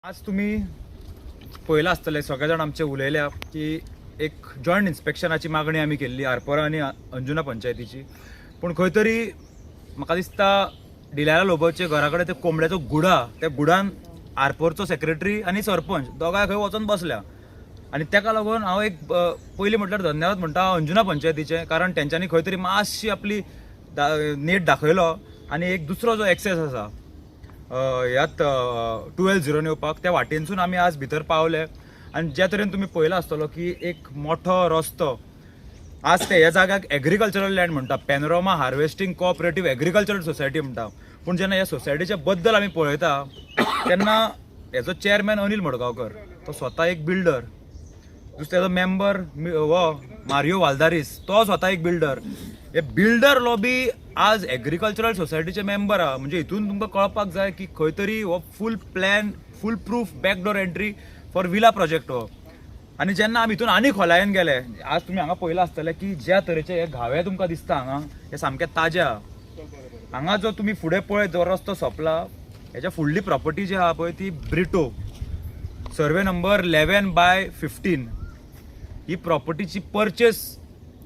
आज तुम्ही पळयलां आसतलें सगळे जाण आमचे उलयल्या की एक जॉयंट इन्स्पेक्शनाची मागणी आमी केल्ली आरपोरा आनी अंजुना पंचायतीची. पूण खंय तरी म्हाका दिसता डिल्यारा लोबोचे घरा कडेन ते कोंबड्याचो गुडा त्या गुडान आरपोरचो सेक्रेटरी आनी सरपंच दोगांय खंय वचून बसल्या. आनी ताका लागून हांव एक पयलीं म्हटल्यार धन्यवाद म्हणटा अंजुना पंचायतीचे, कारण तेंच्यांनी खंय तरी मातशी आपली नेट दाखयलो आनी एक दुसरो जो एक्सेस आसा ह्यात 12-0 येवपाक त्या वाटेनसून आमी आज भितर पावले. आनी ज्या तरेन तुमी पळयलो आसतलो की एक मोठो रस्तो आज ते ह्या जाग्याक एग्रीकल्चरल लँड म्हणटा, panorama harvesting cooperative agricultural society म्हणटा. पूण जेन्ना ह्या सोसायटीच्या बद्दल आमी पळयता तेन्ना हेजो चेअरमॅन अनिल मडगांवकर तो स्वता एक बिल्डर, तेजो मेंबर हो मारियो वालदारीस तो स्वता एक बिल्डर. हे बिल्डर लॉबी आज एग्रीकल्चरल सोसायटीचे मेंबर आहा. म्हणजे हितून तुमकां कळपाक जाय की खंय तरी हो full plan full proof backdoor entry for villa project हो. आनी जेन्ना आमी हितून आनी खोलायेन गेले, आज तुमी हांगा पळयलां आसतलें की ज्या तरेचे हे घावे तुमकां दिसता हांगा हे सामके ताजे आहा. हांगा जो तुमी फुडें पळय जो रस्तो सोंपला हेच्या फुडली प्रॉपर्टी जी आहा पळय ती ब्रिटो सर्वे नंबर 11/15. ही प्रॉपर्टीची परचेस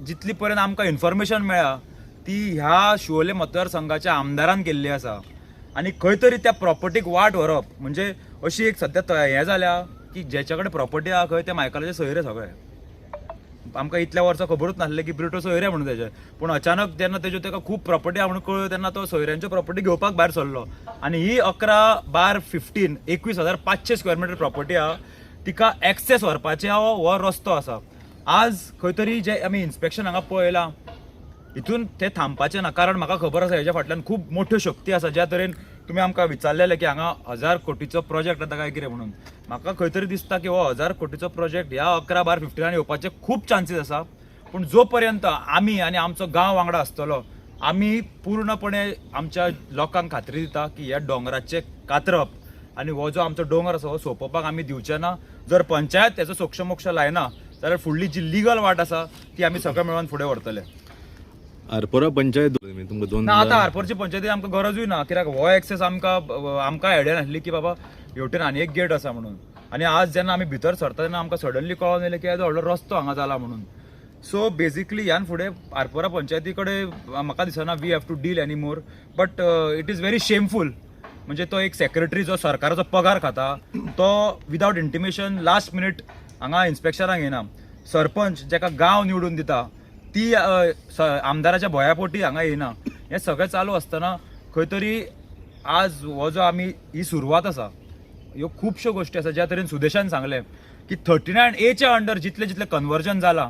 जितली पर्यंत आमकां इन्फॉर्मेशन मेळ्ळा ती ह्या शिवोले मतदारसंघाच्या आमदारान केल्ली आसा. आनी खंय तरी त्या प्रॉपर्टीक वाट व्हरप म्हणजे अशी एक सद्या हें जाल्या की जेच्या कडेन प्रॉपर्टी आहा खंय ते मायकलाचे सोयरे सगळे. आमकां इतल्या वर्सां खबरूच नासलें की ब्रिटो सोयरे म्हणून तेजे, पूण अचानक जेन्ना ताका खूब प्रॉपर्टी आहा म्हणून कळ्ळो तेन्ना तो सोयऱ्यांच्यो प्रॉपर्टी घेवपाक भायर सरलो. आनी ही 11/15 21,500 स्क्वेअर मिटर प्रॉपर्टी आहा, तिका एक्सेस व्हरपाचे हो रस्तो आसा. आज खंय तरी जे आमी इन्स्पेक्शन हांगा पळयलां हितून ते थांबपाचें ना, कारण म्हाका खबर आसा हेच्या फाटल्यान खूब मोठ्यो शक्ती आसा. ज्या तरेन तुमी आमकां विचारलेलें की हांगा 1000 कोटीचो प्रोजेक्ट येता काय कितें म्हणून, म्हाका खंय तरी दिसता की हो 1000 कोटीचो प्रोजेक्ट ह्या 11/15 येवपाचे खूब चान्सीस आसा. पूण जो पर्यंत आमी आनी आमचो गांव वांगडा आसतलो आमी पूर्णपणे आमच्या लोकांक खात्री दिता की ह्या दोंगराचे कातरप आनी हो जो आमचो दोंगर आसा हो सोंपोवपाक आमी दिवचे ना. जर पंचायत तेजो सोक्षमोक्ष लायना जाल्यार फुडली जी लिगल वाट आसा ती आमी सगळे मेळोन फुडें व्हरतले. आरपोरा पंचायत तुमकां दोन ना आतां आरपोरची पंचायती आमकां गरजूय ना, कित्याक हो एक्सेस आमकां आयडिया नासली की बाबा हेवटेन आनी एक गेट आसा म्हणून. आनी आज जेन्ना आमी भितर सरता तेन्ना आमकां सडनली कळोन येयलें की येदो व्हडलो रस्तो हांगा जाला म्हणून. सो बेसिकली ह्यान फुडें आरपोरा पंचायती कडेन म्हाका दिसना we have to deal any more. But it is very shameful. म्हणजे तो एक सेक्रेटरी जो सरकाराचो पगार खाता तो विदावट इंटिमेशन लास्ट मिनीट हांगा इन्स्पेक्शनाक येना. सरपंच जेका गांव निवडून दिता ती आमदाराच्या भयापोटी हांगा येना. हें सगळें चालू आसतना खंय तरी आज हो जो आमी ही सुरवात आसा ह्यो खुबश्यो गोश्टी आसा ज्या तरेन सुदेशान सांगलें की 39A अंडर जितले जितले कन्वर्जन जाला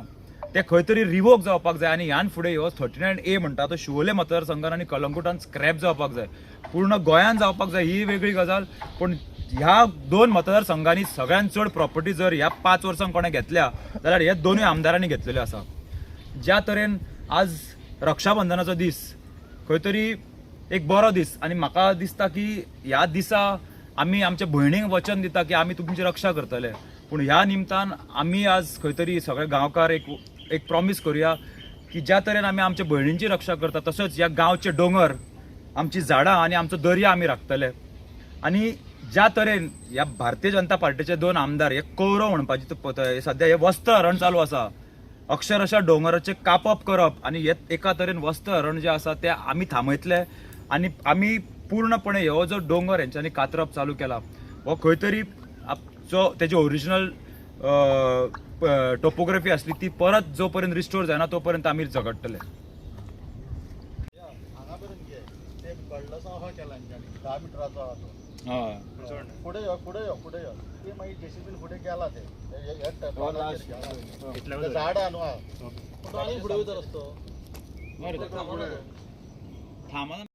ते खंय तरी रिवोक जावपाक जाय. आनी ह्यान फुडें ह्यो 39A म्हणटा तो शिवोले मतदारसंघान आनी कलंगुटान स्क्रॅप जावपाक जाय, पूर्ण गोंयान जावपाक जाय ही वेगळी गजाल. पूण ह्या 2 मतदारसंघांनी सगळ्यात चड प्रॉपर्टी जर ह्या 5 वर्सांक कोणें घेतल्या जाल्यार हे दोनूय आमदारांनी घेतलेल्यो आसा. ज्या तरेन आज रक्षाबंधनाचो दीस खंय तरी एक बरो दीस आनी म्हाका दिसता की ह्या दिसा आमी आमच्या भयणीक वचन दिता की आमी तुमची रक्षा करतले. पूण ह्या निमतान आमी आज खंय तरी सगळे गांवकार एक प्रॉमीस करुया की ज्या तरेन आमी आमच्या भयणींची रक्षा करता तसोच ह्या गांवचे दोंगर आमची झाडां आनी आमचो दर्या आमी राखतले. आनी ज्या तरेन ह्या भारतीय जनता पार्टीचे 2 आमदार हे कौरव म्हणपाचे सध्या हे वस्त हरण चालू आसा, अक्षरशः डोंगराचे कापप करप आनी हे एका तरेन वस्त हरण जे आसा ते आमी थांबयतले. आनी आमी पूर्णपणे हो जो डोंगर हेंच्यांनी कातरप चालू केला हो खंय तरी जो तेजी ओरिजिनल टोपोग्राफी आसली ती परत जो पर्यंत रिस्टोर जायना तो पर्यंत आमी झगडटले.